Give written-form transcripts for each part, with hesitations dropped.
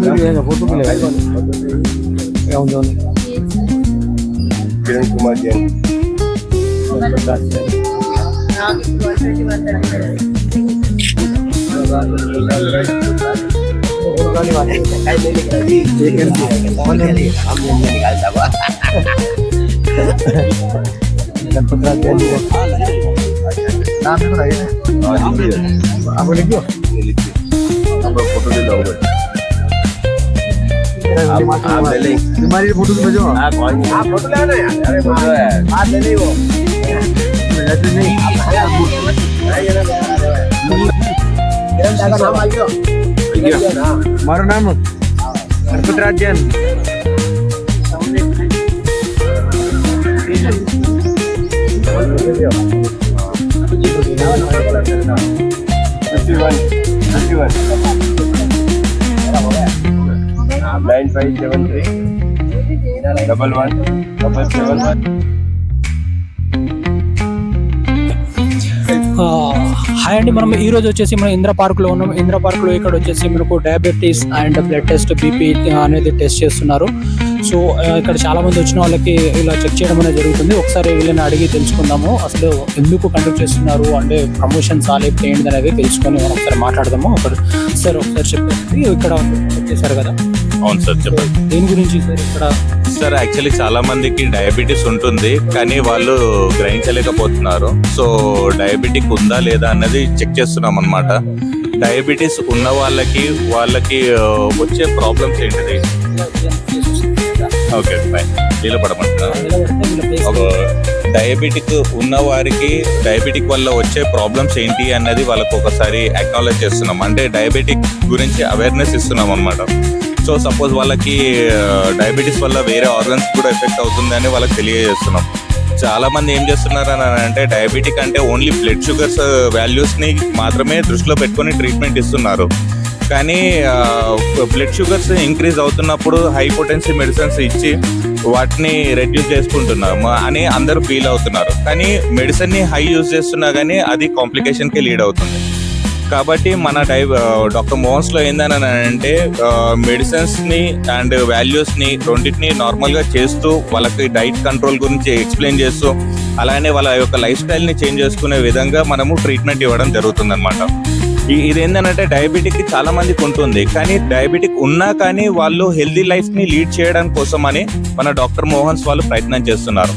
Photo मिलेगा किरण कुमार जैन आपको लिखियो फोटो ले लो आप ले लें बीमारी फोटो भेजो आप फोटो ले आना यार अरे फोटो है आप ले ले वो नहीं मारो नाम गणपतराज जैन नाइन 573 11 హాయ్ అండి, మనం ఈ రోజు వచ్చేసి మనం ఇంద్ర పార్క్లో ఉన్నాం. ఇంద్ర పార్క్లో ఇక్కడ వచ్చేసి మనకు diabetes and blood test, BP అనేది టెస్ట్ చేస్తున్నారు. సో ఇక్కడ చాలా మంది వచ్చిన వాళ్ళకి ఇలా చెక్ చేయడం అనేది జరుగుతుంది. ఒకసారి వీళ్ళని అడిగి తెలుసుకుందాము అసలు ఎందుకు కండక్ట్ చేస్తున్నారు, అంటే ప్రమోషన్స్ లేకపోతే ఏంటి అనేది తెలుసుకొని మనం ఒకసారి మాట్లాడదాము. సార్ ఒకసారి చెప్పండి, ఇక్కడ చేశారు కదా. అవును సార్, చెప్పండి. దేని గురించి సార్ ఇక్కడ? సార్ యాక్చువల్లీ చాలా మందికి డయాబెటీస్ ఉంటుంది కానీ వాళ్ళు గ్రహించలేకపోతున్నారు. సో డయాబెటిక్ ఉందా లేదా అన్నది చెక్ చేస్తున్నాం అన్నమాట. డయాబెటీస్ ఉన్న వాళ్ళకి వచ్చే ప్రాబ్లమ్స్ ఏంటిది? ఓకే ఫైన్, నీళ్ళు పడమంటున్నా. డయాబెటిక్ ఉన్న వారికి డయాబెటిక్ వల్ల వచ్చే ప్రాబ్లమ్స్ ఏంటి అన్నది వాళ్ళకు ఒకసారి అక్నాలెడ్జ్ చేస్తున్నాం, అంటే డయాబెటిక్ గురించి అవేర్నెస్ ఇస్తున్నాం అన్నమాట. సో సపోజ్ వాళ్ళకి డయాబెటీస్ వల్ల వేరే ఆర్గన్స్ కూడా ఎఫెక్ట్ అవుతుందని వాళ్ళకి తెలియజేస్తున్నాం. చాలా మంది ఏం చేస్తున్నారు అని అంటే డయాబెటిక్ అంటే ఓన్లీ బ్లడ్ షుగర్స్ వాల్యూస్ని మాత్రమే దృష్టిలో పెట్టుకొని ట్రీట్మెంట్ ఇస్తున్నారు. కానీ బ్లడ్ షుగర్స్ ఇంక్రీజ్ అవుతున్నప్పుడు హై పొటెన్సీ మెడిసిన్స్ ఇచ్చి వాటిని రెడ్యూస్ చేసుకుంటున్నాము అని అందరూ ఫీల్ అవుతున్నారు. కానీ మెడిసిన్ని హై యూజ్ చేస్తున్నా కానీ అది కాంప్లికేషన్కి లీడ్ అవుతుంది. కాబట్టి మన డాక్టర్ మోహన్స్లో ఏందని అంటే మెడిసిన్స్ని అండ్ వాల్యూస్ని రెండింటిని నార్మల్గా చేస్తూ వాళ్ళకి డైట్ కంట్రోల్ గురించి ఎక్స్ప్లెయిన్ చేస్తూ అలానే వాళ్ళ యొక్క లైఫ్ స్టైల్ని చేంజ్ చేసుకునే విధంగా మనము ట్రీట్మెంట్ ఇవ్వడం జరుగుతుందన్నమాట. ఇదేంటంటే డయాబెటిక్ చాలా మందికి ఉంటుంది కానీ డయాబెటిక్ ఉన్నా కానీ వాళ్ళు హెల్దీ లైఫ్ని లీడ్ చేయడం కోసం అని మన డాక్టర్ మోహన్స్ వాళ్ళు ప్రయత్నం చేస్తున్నారు.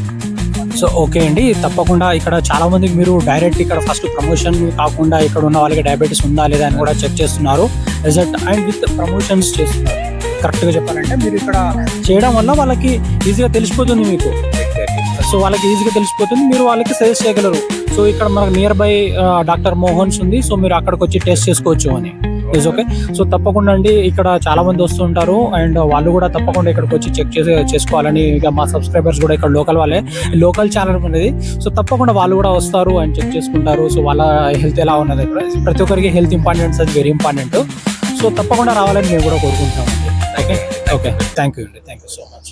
సో ఓకే అండి, తప్పకుండా ఇక్కడ చాలా మందికి మీరు డైరెక్ట్ ఇక్కడ ఫస్ట్ ప్రమోషన్ కాకుండా ఇక్కడ ఉన్న వాళ్ళకి డయాబెటీస్ ఉందా లేదా అని కూడా చెక్ చేస్తున్నారు. రిజల్ట్ అండ్ విత్ ప్రమోషన్స్ చేస్తున్నారు. కరెక్ట్గా చెప్పాలంటే మీరు ఇక్కడ చేయడం వల్ల వాళ్ళకి ఈజీగా తెలిసిపోతుంది మీకు. సో వాళ్ళకి ఈజీగా తెలిసిపోతుంది, మీరు వాళ్ళకి సజెస్ట్ చేయగలరు. సో ఇక్కడ మనకు నియర్ బై డాక్టర్ మోహన్స్ ఉంది, సో మీరు అక్కడికి వచ్చి టెస్ట్ చేసుకోవచ్చు అని. Is okay. సో తప్పకుండా అండి, ఇక్కడ చాలా మంది వస్తుంటారు అండ్ వాళ్ళు కూడా తప్పకుండా ఇక్కడికి వచ్చి చెక్ చేసుకోవాలని. ఇక మా సబ్స్క్రైబర్స్ కూడా ఇక్కడ లోకల్ ఛానల్ ఉన్నది. సో తప్పకుండా వాళ్ళు కూడా వస్తారు అండ్ చెక్ చేసుకుంటారు. సో వాళ్ళ హెల్త్ ఎలా ఉన్నది, ఇక్కడ ప్రతి ఒక్కరికి హెల్త్ ఇంపార్టెంట్, అది వెరీ ఇంపార్టెంట్. సో తప్పకుండా రావాలని మేము కూడా కోరుకుంటాం. ఓకే ఓకే, థ్యాంక్ యూ అండి, థ్యాంక్ యూ సో మచ్.